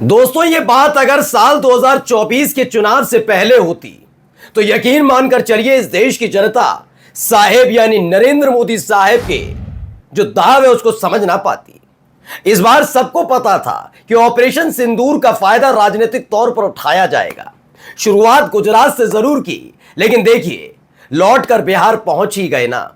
दोस्तों, ये बात अगर साल 2024 के चुनाव से पहले होती तो यकीन मानकर चलिए इस देश की जनता साहेब यानी नरेंद्र मोदी साहेब के जो दाव है उसको समझ ना पाती। इस बार सबको पता था कि ऑपरेशन सिंदूर का फायदा राजनीतिक तौर पर उठाया जाएगा। शुरुआत गुजरात से जरूर की, लेकिन देखिए लौट कर बिहार पहुंच ही गए ना।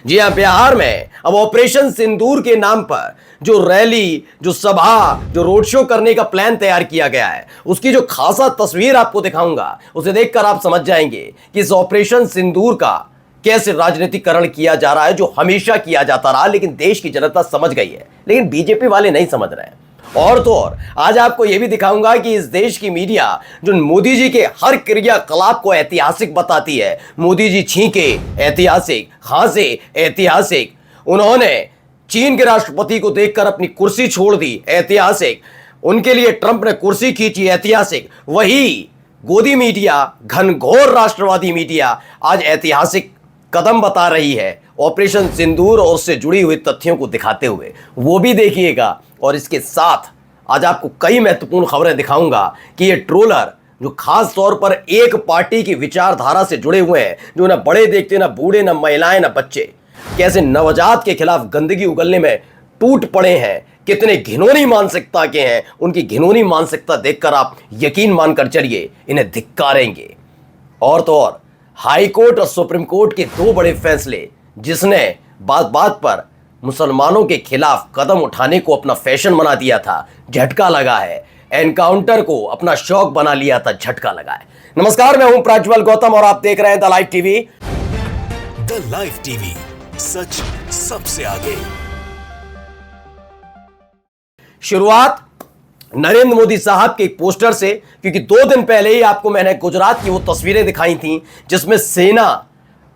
जी हां, बिहार में अब ऑपरेशन सिंदूर के नाम पर जो रैली, जो सभा, जो रोड शो करने का प्लान तैयार किया गया है, उसकी जो खासा तस्वीर आपको दिखाऊंगा, उसे देखकर आप समझ जाएंगे कि इस ऑपरेशन सिंदूर का कैसे राजनीतिकरण किया जा रहा है, जो हमेशा किया जाता रहा। लेकिन देश की जनता समझ गई है, लेकिन बीजेपी वाले नहीं समझ रहे हैं। और तो और आज आपको यह भी दिखाऊंगा कि इस देश की मीडिया जो मोदी जी के हर क्रियाकलाप को ऐतिहासिक बताती है। मोदी जी छींके ऐतिहासिक, खांसे ऐतिहासिक, उन्होंने चीन के राष्ट्रपति को देखकर अपनी कुर्सी छोड़ दी ऐतिहासिक, उनके लिए ट्रंप ने कुर्सी खींची ऐतिहासिक। वही गोदी मीडिया, घनघोर राष्ट्रवादी मीडिया आज ऐतिहासिक कदम बता रही है ऑपरेशन सिंदूर और उससे जुड़ी हुई तथ्यों को दिखाते हुए, वो भी देखिएगा। और इसके साथ आज आपको कई महत्वपूर्ण खबरें दिखाऊंगा कि ये ट्रोलर जो खास तौर पर एक पार्टी की विचारधारा से जुड़े हुए हैं, जो ना बड़े देखते, ना बूढ़े, ना महिलाएं, ना बच्चे, कैसे नवजात के खिलाफ गंदगी उगलने में टूट पड़े हैं, कितने घिनौनी मानसिकता के हैं। उनकी घिनौनी मानसिकता देखकर आप यकीन मानकर चलिए इन्हें धिक्कारेंगे। और तो और हाई कोर्ट और सुप्रीम कोर्ट के दो बड़े फैसले, जिसने बात बात पर मुसलमानों के खिलाफ कदम उठाने को अपना फैशन बना दिया था, झटका लगा है। एनकाउंटर को अपना शौक बना लिया था, झटका लगा है। नमस्कार, मैं हूं प्रज्वल गौतम और आप देख रहे हैं the live TV. The live TV, सच सबसे आगे। शुरुआत नरेंद्र मोदी साहब के पोस्टर से, क्योंकि 2 दिन पहले ही आपको मैंने गुजरात की वो तस्वीरें दिखाई थी जिसमें सेना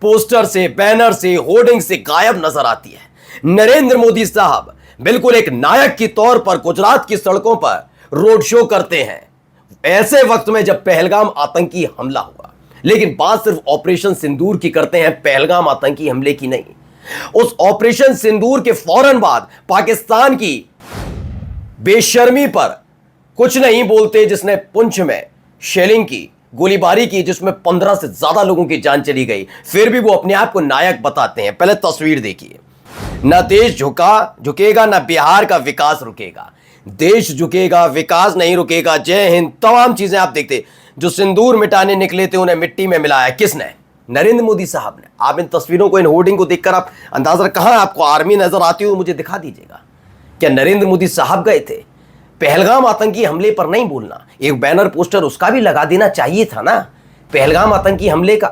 पोस्टर से, बैनर से, होर्डिंग से गायब नजर आती है। नरेंद्र मोदी साहब बिल्कुल एक नायक के तौर पर गुजरात की सड़कों पर रोड शो करते हैं, ऐसे वक्त में जब पहलगाम आतंकी हमला हुआ। लेकिन बात सिर्फ ऑपरेशन सिंदूर की करते हैं, पहलगाम आतंकी हमले की नहीं। उस ऑपरेशन सिंदूर के फौरन बाद पाकिस्तान की बेशर्मी पर कुछ नहीं बोलते, जिसने पुंछ में शेलिंग की, गोलीबारी की, जिसमें 15 से ज्यादा लोगों की जान चली गई, फिर भी वो अपने आप को नायक बताते हैं। पहले तस्वीर देखिए। ना देश झुकेगा, ना बिहार का विकास रुकेगा। देश झुकेगा, विकास नहीं रुकेगा। जय हिंद, तमाम चीजें आप देखते। जो सिंदूर मिटाने निकले थे उन्हें मिट्टी में मिलाया किसने? नरेंद्र मोदी साहब ने। आप इन तस्वीरों को, इन होर्डिंग को देखकर आप अंदाजा, कहां आपको आर्मी नजर आती हो मुझे दिखा दीजिएगा। क्या नरेंद्र मोदी साहब गए थे? पहलगाम आतंकी हमले पर नहीं बोलना, एक बैनर पोस्टर उसका भी लगा देना चाहिए था ना, पहलगाम आतंकी हमले का।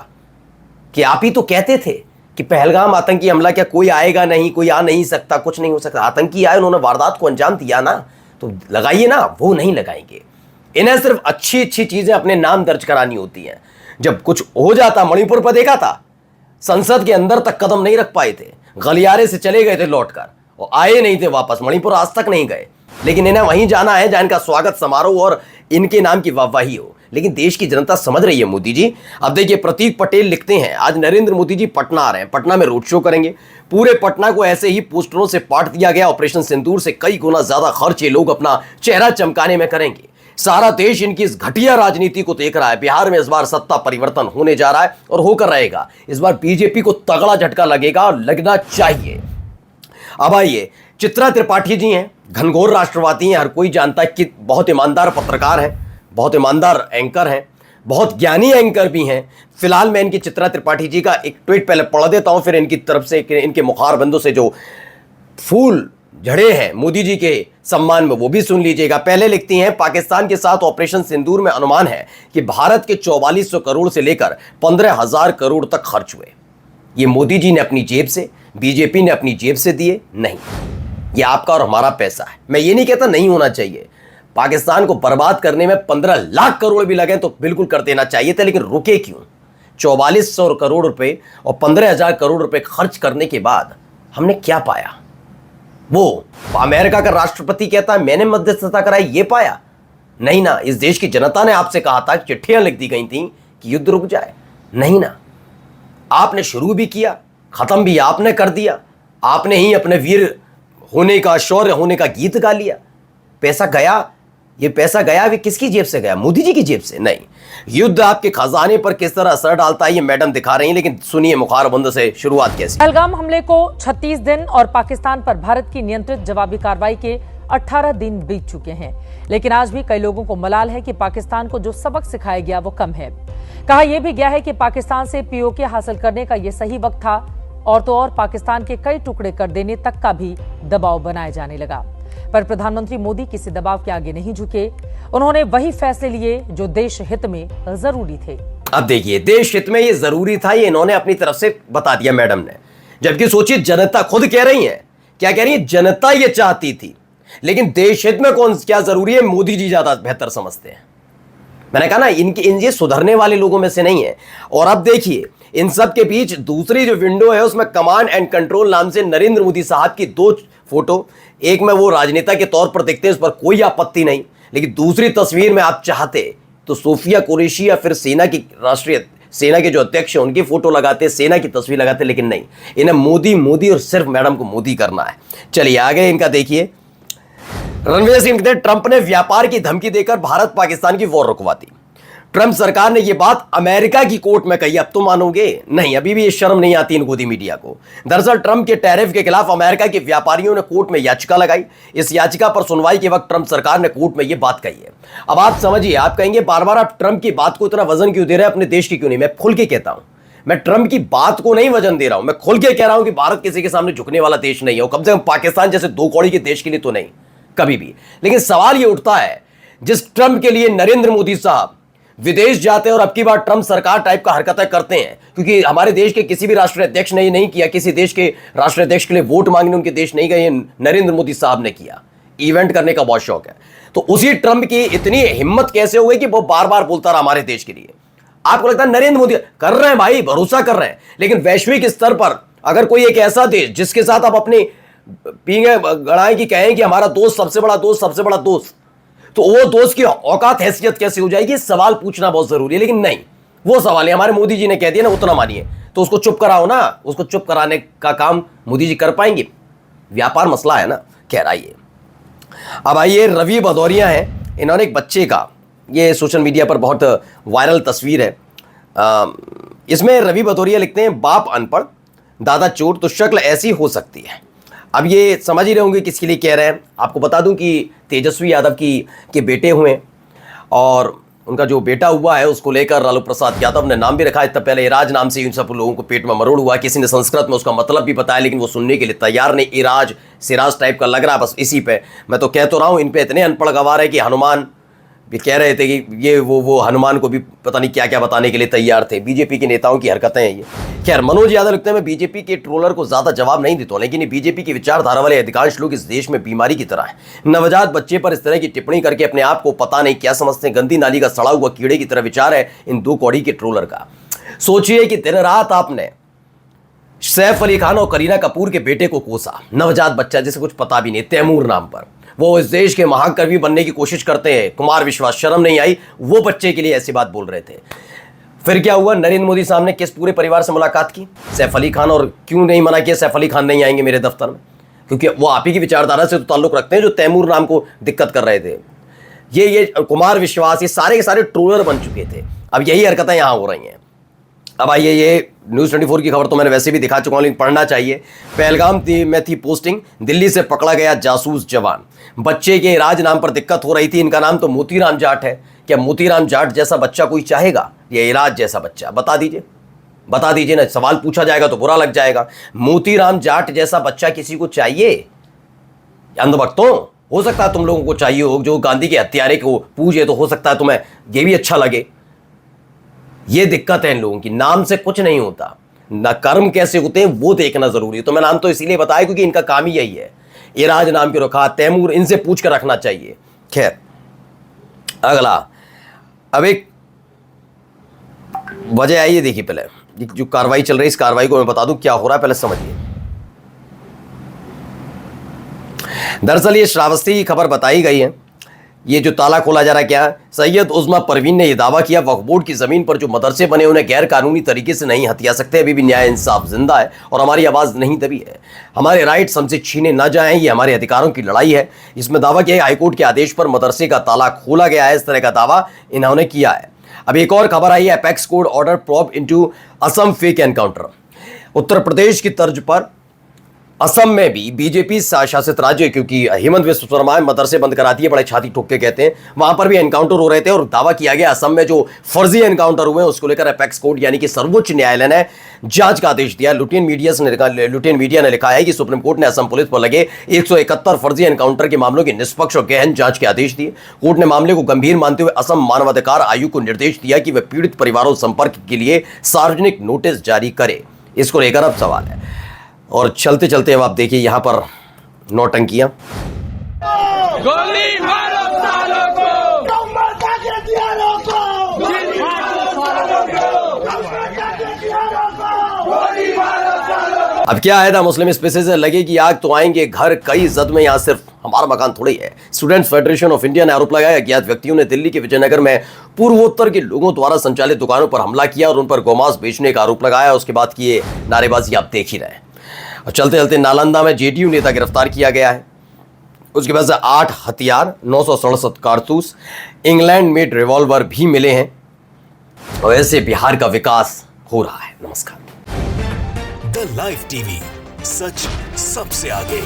कि आप ही तो कहते थे कि पहलगाम आतंकी हमला, क्या कोई आएगा नहीं, कोई आ नहीं सकता, कुछ नहीं हो सकता। आतंकी आए, उन्होंने वारदात को अंजाम दिया ना, तो लगाइए ना। वो नहीं लगाएंगे। इन्हें सिर्फ अच्छी अच्छी चीजें अपने नाम दर्ज करानी होती हैं। जब कुछ हो जाता, मणिपुर पर देखा था, संसद के अंदर तक कदम नहीं रख पाए थे, गलियारे से चले गए थे लौटकर और आए नहीं थे वापस। मणिपुर आज तक नहीं गए, लेकिन इन्हें वहीं जाना है जहां इनका स्वागत समारोह और इनके नाम की वाहवाही हो। लेकिन देश की जनता समझ रही है मोदी जी। अब देखिए, प्रतीक पटेल लिखते हैं आज नरेंद्र मोदी जी पटना आ रहे हैं, पटना में रोड शो करेंगे। पूरे पटना को ऐसे ही पोस्टरों से पाट दिया गया। ऑपरेशन सिंदूर से कई गुना ज्यादा खर्च ये लोग अपना चेहरा चमकाने में करेंगे। सारा देश इनकी इस घटिया राजनीति को देख रहा है। बिहार में इस बार सत्ता परिवर्तन होने जा रहा है और होकर रहेगा। इस बार बीजेपी को तगड़ा झटका लगेगा और लगना चाहिए। अब आइए, चित्रा त्रिपाठी जी हैं, घनघोर राष्ट्रवादी हैं। हर कोई जानता है कि बहुत ईमानदार पत्रकार हैं, बहुत ईमानदार एंकर हैं, बहुत ज्ञानी एंकर भी हैं। फिलहाल मैं इनकी चित्रा त्रिपाठी जी का एक ट्वीट पहले पढ़ देता हूं, फिर इनकी तरफ से, इनके मुखारबंदों से जो फूल झड़े हैं मोदी जी के सम्मान में, वो भी सुन लीजिएगा। पहले लिखती हैं, पाकिस्तान के साथ ऑपरेशन सिंदूर में अनुमान है कि भारत के 4400 करोड़ से लेकर 15,000 करोड़ तक खर्च हुए। ये मोदी जी ने अपनी जेब से, बीजेपी ने अपनी जेब से दिए नहीं। ये आपका और हमारा पैसा है। मैं ये नहीं कहता नहीं होना चाहिए। पाकिस्तान को बर्बाद करने में 15 लाख करोड़ भी लगे तो बिल्कुल कर देना चाहिए था, लेकिन रुके क्यों? 4400 करोड़ रुपए और 15,000 करोड़ रुपए खर्च करने के बाद हमने क्या पाया? वो अमेरिका का राष्ट्रपति कहता है मैंने मध्यस्थता कराई, ये पाया? नहीं ना। इस देश की जनता ने आपसे कहा था, चिट्ठियां लिख दी गई थी कि युद्ध रुक जाए। नहीं ना। आपने शुरू भी किया, खत्म भी आपने कर दिया। आपने ही अपने वीर होने का, शौर्य होने का गीत गा लिया। पैसा गया ये पैसा गया भी किसकी जेब से गया? मोदी जी की जेब से नहीं। युद्ध आपके खजाने पर किस तरह असर डालता है ये मैडम दिखा रही हैं, लेकिन सुनिए मुखारबंद से शुरुआत कैसी। पहलगाम हमले को 36 दिन और पाकिस्तान पर भारत की नियंत्रित जवाबी कार्रवाई के 18 दिन बीत चुके हैं, लेकिन आज भी कई लोगों को मलाल है कि पाकिस्तान को जो सबक सिखाया गया वो कम है। कहा यह भी गया है कि पाकिस्तान से पीओके हासिल करने का यह सही वक्त था, और तो और पाकिस्तान के कई टुकड़े कर देने तक का भी दबाव बनाया जाने लगा। पर प्रधानमंत्री मोदी किसी दबाव के आगे नहीं झुके। उन्होंने वही फैसले लिए जो देश हित में जरूरी थे। अब देखिए, देश हित में ये जरूरी था, ये इन्होंने अपनी तरफ से बता दिया मैडम ने। जबकि सोचिए, जनता खुद कह रही है, क्या कह रही है? जनता ये चाहती थी, लेकिन देश हित में कौन क्या जरूरी है मोदी जी ज्यादा बेहतर समझते हैं। मैंने कहा ना, ये सुधरने वाले लोगों में से नहीं है। और अब देखिए, इन सब के बीच दूसरी जो विंडो है उसमें कमांड एंड कंट्रोल नाम से नरेंद्र मोदी साहब की 2 फोटो, एक में वो राजनेता के तौर पर दिखते हैं, उस पर कोई आपत्ति नहीं, लेकिन दूसरी तस्वीर में आप चाहते तो सोफिया कुरैशी या फिर सेना की राष्ट्रीय सेना के जो अध्यक्ष हैं उनकी फोटो लगाते, सेना की तस्वीर लगाते, लेकिन नहीं, इन्हें मोदी मोदी और सिर्फ मैडम को मोदी करना है। चलिए आगे इनका देखिए। रणवीर सिंह कहते, ट्रंप ने व्यापार की धमकी देकर भारत पाकिस्तान की वॉर रुकवा दी। ट्रंप सरकार ने यह बात अमेरिका की कोर्ट में कही। अब तो मानोगे नहीं, अभी भी ये शर्म नहीं आती इन गोदी मीडिया को। दरअसल ट्रंप के टैरिफ के खिलाफ अमेरिका के व्यापारियों ने कोर्ट में याचिका लगाई। इस याचिका पर सुनवाई के वक्त ट्रंप सरकार ने कोर्ट में यह बात कही है। अब आप समझिए, आप कहेंगे बार बार आप ट्रंप की बात को इतना वजन क्यों दे रहे हैं, अपने देश की क्यों नहीं? मैं खुल के कहता हूं, मैं ट्रंप की बात को नहीं वजन दे रहा हूं, मैं खुल के कह रहा हूं कि भारत किसी के सामने झुकने वाला देश नहीं है, कम से कम पाकिस्तान जैसे 2 कौड़ी के देश के लिए तो नहीं, कभी भी। लेकिन सवाल यह उठता है, जिस ट्रंप के लिए नरेंद्र मोदी साहब विदेश जाते हैं और अब की बार ट्रंप सरकार टाइप का हरकतें करते हैं, क्योंकि हमारे देश के किसी भी राष्ट्रीय अध्यक्ष ने ये नहीं किया, किसी देश के राष्ट्रीय अध्यक्ष के लिए वोट मांगने उनके देश नहीं गए, नरेंद्र मोदी साहब ने किया। इवेंट करने का बहुत शौक है। तो उसी ट्रंप की इतनी हिम्मत कैसे हो गई कि वो बार बार बोलता रहा हमारे देश के लिए? आपको लगता है नरेंद्र मोदी कर रहे हैं? भाई भरोसा कर रहे हैं, लेकिन वैश्विक स्तर पर अगर कोई एक ऐसा देश जिसके साथ आप अपने पींगे गड़ाएं कि कहें कि हमारा दोस्त सबसे बड़ा दोस्त, सबसे बड़ा दोस्त, तो वो दोस्त की औकात हैसियत कैसे हो जाएगी? सवाल पूछना बहुत जरूरी है। लेकिन नहीं, वो सवाल है हमारे मोदी जी ने कह दिया ना, उतना मानिए, तो उसको चुप कराओ ना। उसको चुप कराने का काम मोदी जी कर पाएंगे? व्यापार मसला है ना। कह रहा है। अब आइए, रवि भदौरिया हैं, इन्होंने एक बच्चे का, ये सोशल मीडिया पर बहुत वायरल तस्वीर है। इसमें रवि भदौरिया लिखते हैं, बाप अनपढ़ दादा चोर तो शक्ल ऐसी हो सकती है। अब ये समझ ही रहे होंगे किसके लिए कह रहे हैं। आपको बता दूं कि तेजस्वी यादव के बेटे हुए, और उनका जो बेटा हुआ है उसको लेकर लालू प्रसाद यादव ने नाम भी रखा है। इतना पहले इराज नाम से इन सब लोगों को पेट में मरोड़ हुआ। किसी ने संस्कृत में उसका मतलब भी बताया, लेकिन वो सुनने के लिए तैयार नहीं। इराज सिराज टाइप का लग रहा है, बस इसी पे मैं तो कह तो रहा हूँ। इन पे इतने अनपढ़ गवार है कि हनुमान भी कह रहे थे कि ये वो हनुमान को भी पता नहीं क्या क्या बताने के लिए तैयार थे। बीजेपी के नेताओं की हरकतें हैं ये। खैर, मनोज यादव लिखते हैं, मैं बीजेपी के ट्रोलर को ज्यादा जवाब नहीं देता, लेकिन ये बीजेपी की विचारधारा वाले अधिकांश लोग इस देश में बीमारी की तरह है। नवजात बच्चे पर इस तरह की टिप्पणी करके अपने आप को पता नहीं क्या समझते हैं। गंदी नाली का सड़ा हुआ कीड़े की तरह विचार है इन 2 कौड़ी के ट्रोलर का। सोचिए कि दिन रात आपने सैफ अली खान और करीना कपूर के बेटे को कोसा, नवजात बच्चा जिसे कुछ पता भी नहीं, तैमूर नाम पर। वो इस देश के महाकवि बनने की कोशिश करते हैं। कुमार विश्वास, शर्म नहीं आई? वो बच्चे के लिए ऐसी बात बोल रहे थे। फिर क्या हुआ? नरेंद्र मोदी साहब ने किस पूरे परिवार से मुलाकात की? सैफ अली खान। और क्यों नहीं मना किया? सैफ अली खान नहीं आएंगे मेरे दफ्तर में, क्योंकि वो आप ही की विचारधारा से तो ताल्लुक रखते हैं, जो तैमूर नाम को दिक्कत कर रहे थे। ये कुमार विश्वास, ये सारे के सारे ट्रोलर बन चुके थे। अब यही हरकतें यहाँ हो रही हैं। अब आइए, ये न्यूज़ 24 की खबर तो मैंने वैसे भी दिखा चुका हूँ, लेकिन पढ़ना चाहिए। पहलगाम में थी पोस्टिंग, दिल्ली से पकड़ा गया जासूस जवान। बच्चे के इराज नाम पर दिक्कत हो रही थी। इनका नाम तो मोतीराम जाट है। क्या मोतीराम जाट जैसा बच्चा कोई चाहेगा, या इराज जैसा बच्चा? बता दीजिए ना। सवाल पूछा जाएगा तो बुरा लग जाएगा। मोतीराम जाट जैसा बच्चा किसी को चाहिए? अंधभक्तों, हो सकता है तुम लोगों को चाहिए हो, जो गांधी के हत्यारे को पूजे, तो हो सकता है तुम्हें ये भी अच्छा लगे। ये दिक्कत है इन लोगों की, नाम से कुछ नहीं होता ना, कर्म कैसे होते हैं वो देखना जरूरी है। तो मैं नाम तो इसीलिए बताया क्योंकि इनका काम ही यही है। इराज नाम के रखा, तैमूर, इनसे पूछ कर रखना चाहिए। खैर, अगला, अब एक वजह आई है। देखिए, पहले जो कार्रवाई चल रही है, इस कार्रवाई को मैं बता दूं क्या हो रहा है, पहले समझिए। दरअसल ये श्रावस्ती की खबर बताई गई है ये जो ताला खोला जा रहा है क्या है? सैयद उज़मा परवीन ने यह दावा किया वक्फ बोर्ड की जमीन पर जो मदरसे बने उन्हें गैर कानूनी तरीके से नहीं हथिया सकते। अभी भी न्याय इंसाफ जिंदा है और हमारी आवाज नहीं दबी है। हमारे राइट्स हमसे छीने ना जाएं, ये हमारे अधिकारों की लड़ाई है। इसमें दावा किया हाईकोर्ट के आदेश पर मदरसे का ताला खोला गया है, इस तरह का दावा इन्होंने किया है। अब एक और खबर आई है, apex court order probe into Assam fake encounter. Uttar Pradesh की तर्ज पर असम में भी बीजेपी शासित राज्य, क्योंकि हेमंत विश्व शर्मा मदरसे बंद करा दिए, बड़े छाती ठोक के कहते हैं, वहां पर भी एनकाउंटर हो रहे थे और दावा किया गया असम में जो फर्जी एनकाउंटर हुए उसको लेकर एपेक्स कोर्ट यानी कि सर्वोच्च न्यायालय ने जांच का आदेश दिया। लुटियन मीडिया ने लिखा है कि सुप्रीम कोर्ट ने असम पुलिस पर लगे 171 फर्जी एनकाउंटर के मामलों की निष्पक्ष और गहन जांच के आदेश दिए। कोर्ट ने मामले को गंभीर मानते हुए असम मानवाधिकार आयोग को निर्देश दिया कि वह पीड़ित परिवारों से संपर्क के लिए सार्वजनिक नोटिस जारी करे। इसको लेकर अब सवाल है और चलते चलते अब आप देखिए यहां पर नौटंकियां। गोली मारो सालों को, अब क्या है था मुस्लिम स्पेसेस से लगे कि आग तो आएंगे घर, कई जद में यहां सिर्फ हमारा मकान थोड़ी है। स्टूडेंट्स फेडरेशन ऑफ इंडिया ने आरोप लगाया कि अज्ञात व्यक्तियों ने दिल्ली के विजयनगर में पूर्वोत्तर के लोगों द्वारा संचालित दुकानों पर हमला किया और उन पर गोमांस बेचने का आरोप लगाया। उसके बाद की ये नारेबाजी आप देख ही रहे हैं। और चलते चलते नालंदा में जेडीयू नेता गिरफ्तार किया गया है। उसके पास 8 हथियार, 967 कारतूस, इंग्लैंड मेड रिवॉल्वर भी मिले हैं। और ऐसे बिहार का विकास हो रहा है। नमस्कार। द लाइव टीवी, सच सबसे आगे।